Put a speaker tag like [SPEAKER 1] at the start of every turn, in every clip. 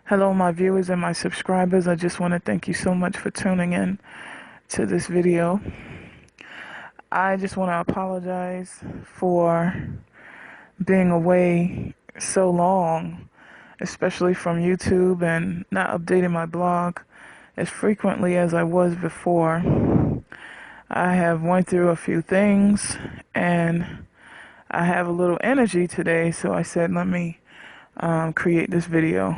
[SPEAKER 1] Hello, my viewers and my subscribers. I just want to thank you so much for tuning in to this video. I just want to apologize for being away so long, especially from YouTube, and not updating my blog as frequently as I was before. I have went through a few things and I have a little energy today, so I said let me create this video.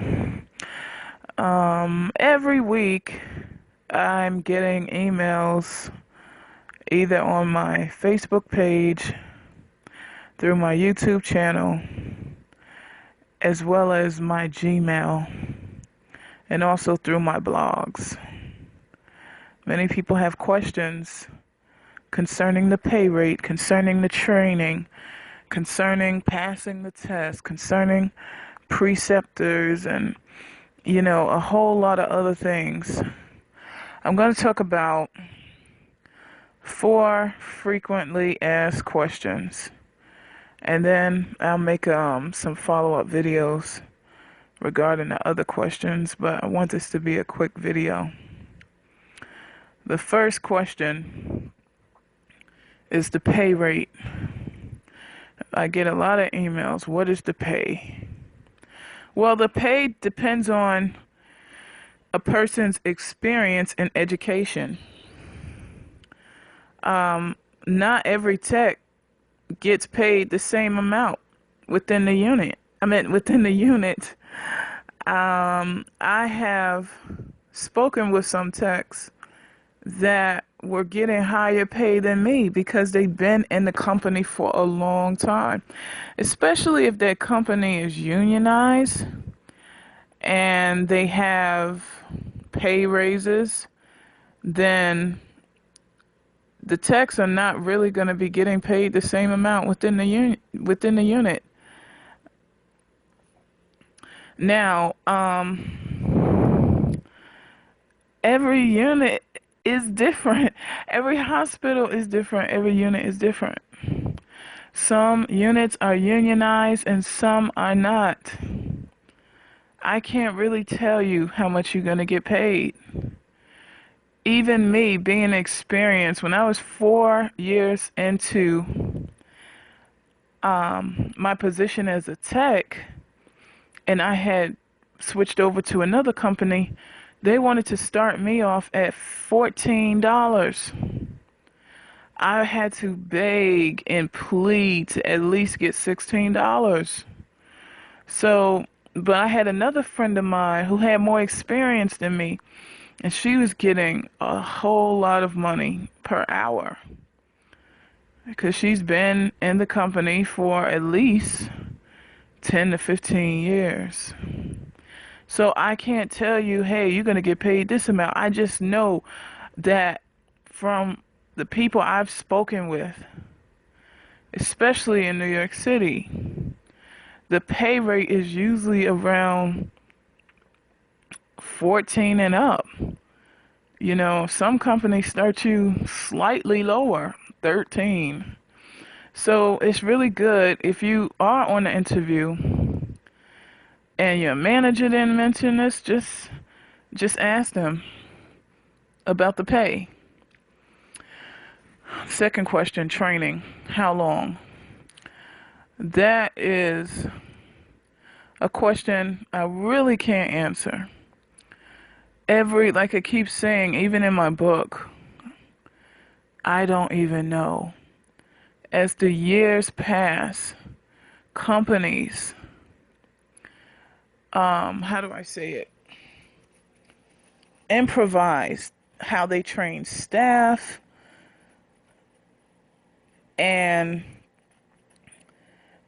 [SPEAKER 1] Every week I'm getting emails either on my Facebook page, through my YouTube channel, as well as my Gmail, and also through my blogs. Many people have questions concerning the pay rate, concerning the training, concerning passing the test, concerning preceptors, and a whole lot of other things. I'm going to talk about 4 frequently asked questions, and then I'll make some follow-up videos regarding the other questions, but I want this to be a quick video. The first question is the pay rate. I get a lot of emails. What is the pay? Well, the pay depends on a person's experience and education. Not every tech gets paid the same amount within the unit. I have spoken with some techs that were getting higher pay than me because they've been in the company for a long time, especially if that company is unionized and they have pay raises. Then the techs are not really going to be getting paid the same amount within the unit. Now, every unit is different. Every hospital is different. Every unit is different. Some units are unionized and some are not. I can't really tell you how much you're going to get paid. Even me being experienced, when I was 4 years into my position as a tech, and I had switched over to another company, they wanted to start me off at $14. I had to beg and plead to at least get $16. But I had another friend of mine who had more experience than me, and she was getting a whole lot of money per hour because she's been in the company for at least 10 to 15 years. So I can't tell you, hey, you're going to get paid this amount. I just know that from the people I've spoken with, especially in New York City, the pay rate is usually around 14 and up. Some companies start you slightly lower, 13. So it's really good if you are on the interview and your manager didn't mention this, just ask them about the pay. Second question, training. How long? That is a question I really can't answer. Like I keep saying, even in my book, I don't even know. As the years pass, companies, how do I say it? Improvise how they train staff and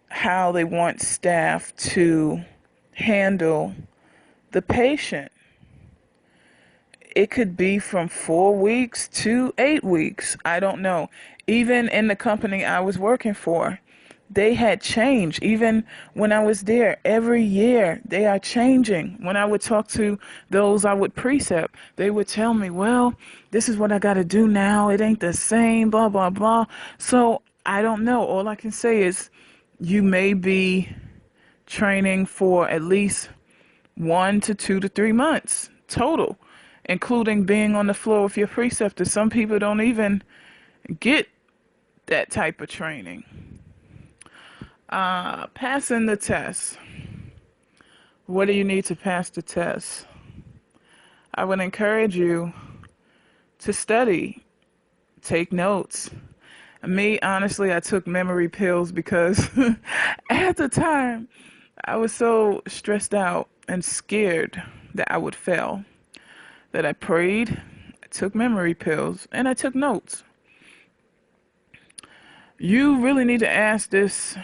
[SPEAKER 1] how they want staff to handle the patient. It could be from 4 weeks to 8 weeks. I don't know. Even in the company I was working for, they had changed. Even when I was there, every year they are changing. When I would talk to those I would precept, they would tell me, well, this is what I got to do now. It ain't the same, blah, blah, blah. So I don't know. All I can say is you may be training for at least 1 to 2 to 3 months total, including being on the floor with your preceptor. Some people don't even get that type of training. Passing the test. What do you need to pass the test? I would encourage you to study, take notes. Me, honestly, I took memory pills because at the time I was so stressed out and scared that I would fail that I prayed, I took memory pills, and I took notes. You really need to ask this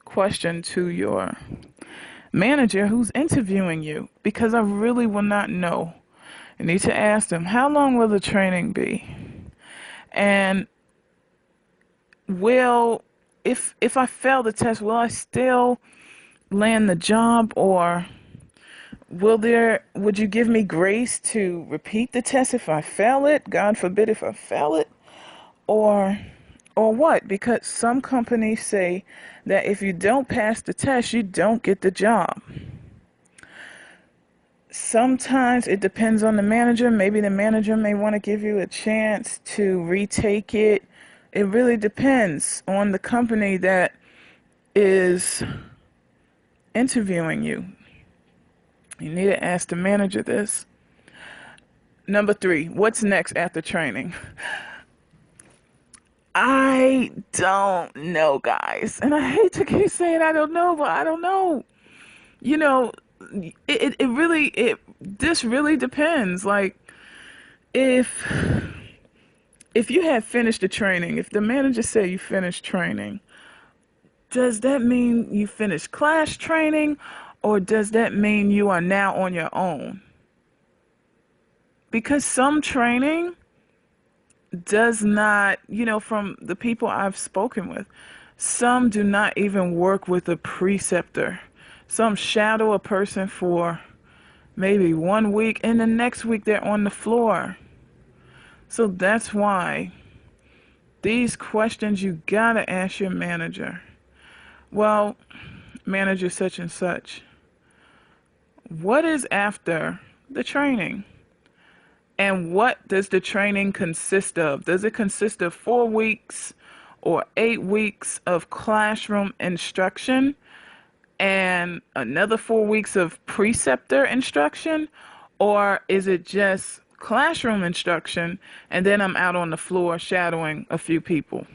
[SPEAKER 1] question to your manager who's interviewing you, because I really will not know. You need to ask them, how long will the training be? And if I fail the test, will I still land the job, or would you give me grace to repeat the test if I fail it? God forbid if I fail it, or what? Because some companies say that if you don't pass the test, you don't get the job. Sometimes it depends on the manager. Maybe the manager may want to give you a chance to retake it. It really depends on the company that is interviewing you. You need to ask the manager this. Number 3, what's next after training? I don't know, guys. And I hate to keep saying I don't know, but I don't know. You know, this really depends. Like, if you have finished the training, if the manager say you finished training, does that mean you finished class training, or does that mean you are now on your own? Because some training does not, from the people I've spoken with, some do not even work with a preceptor. Some shadow a person for maybe 1 week, and the next week they're on the floor. So that's why these questions you gotta ask your manager. Well, manager such and such, what is after the training? And what does the training consist of? Does it consist of 4 weeks or 8 weeks of classroom instruction and another 4 weeks of preceptor instruction? Or is it just classroom instruction and then I'm out on the floor shadowing a few people?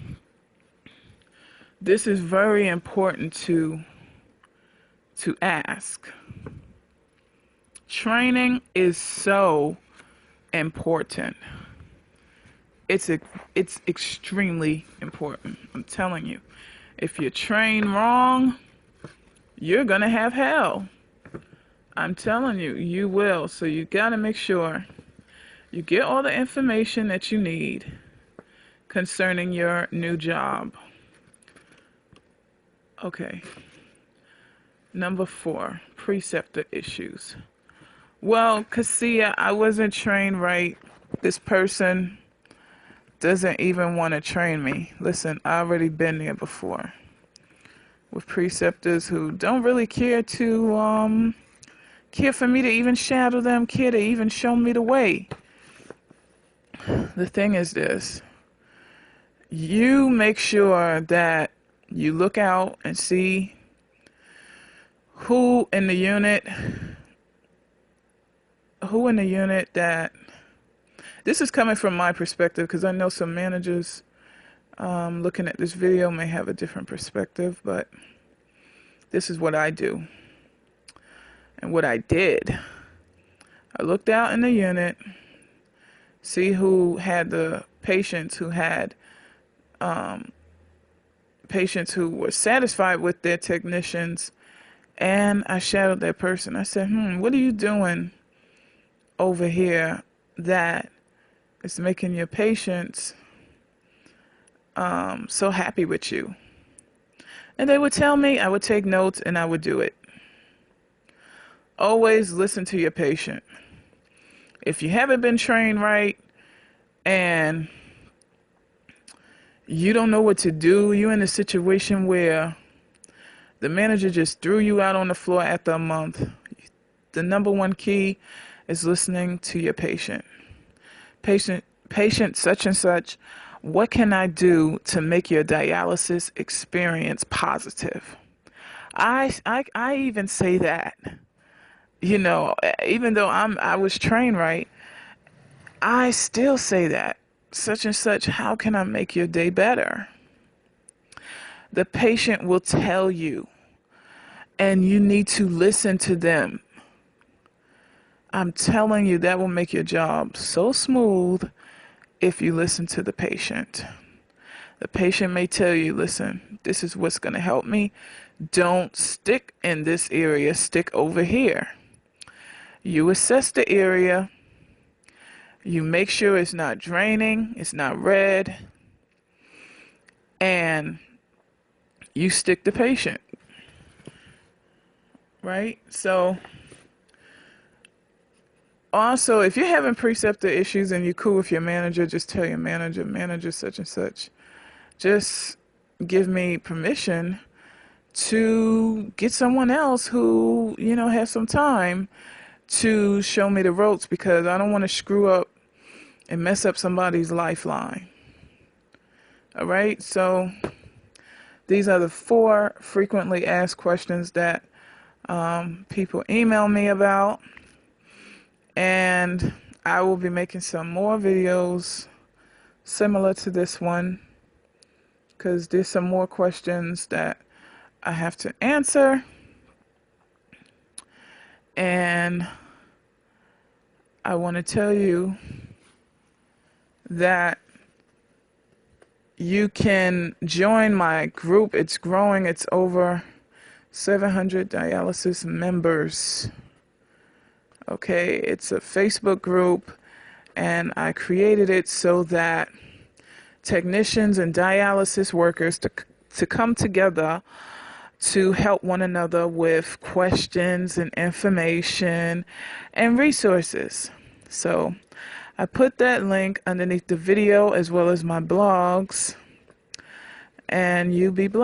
[SPEAKER 1] This is very important to ask. Training is so important. It's extremely important. I'm telling you. If you train wrong, you're going to have hell. I'm telling you, you will. So you got to make sure you get all the information that you need concerning your new job. Okay. Number 4, preceptor issues. Well, Cassia, I wasn't trained right. This person doesn't even want to train me. Listen, I already been there before with preceptors who don't really care for me to even shadow them, care to even show me the way. The thing is this. You make sure that you look out and see who in the unit that, this is coming from my perspective, because I know some managers looking at this video may have a different perspective, but this is what I do and what I did. I looked out in the unit, see who had the patients who had patients who were satisfied with their technicians, and I shadowed that person. I said, what are you doing over here that is making your patients so happy with you? And they would tell me, I would take notes, and I would do it. Always listen to your patient. If you haven't been trained right and you don't know what to do, you're in a situation where the manager just threw you out on the floor after a month, the number one key is listening to your patient. Patient such and such, what can I do to make your dialysis experience positive? I even say that, even though I was trained right, I still say that. Such and such, how can I make your day better? The patient will tell you, and you need to listen to them. I'm telling you, that will make your job so smooth if you listen to the patient. The patient may tell you, listen, this is what's going to help me. Don't stick in this area, stick over here. You assess the area. You make sure it's not draining, it's not red, and you stick the patient. Right? So, also, if you're having preceptor issues and you're cool with your manager, just tell your manager such and such. Just give me permission to get someone else who, has some time to show me the ropes, because I don't want to screw up and mess up somebody's lifeline. All right, so these are the 4 frequently asked questions that people email me about, and I will be making some more videos similar to this one, because there's some more questions that I have to answer. And I want to tell you that you can join my group. It's growing. It's over 700 dialysis members. Okay, it's a Facebook group, and I created it so that technicians and dialysis workers to come together to help one another with questions and information and resources. So I put that link underneath the video as well as my blogs, and you be blessed.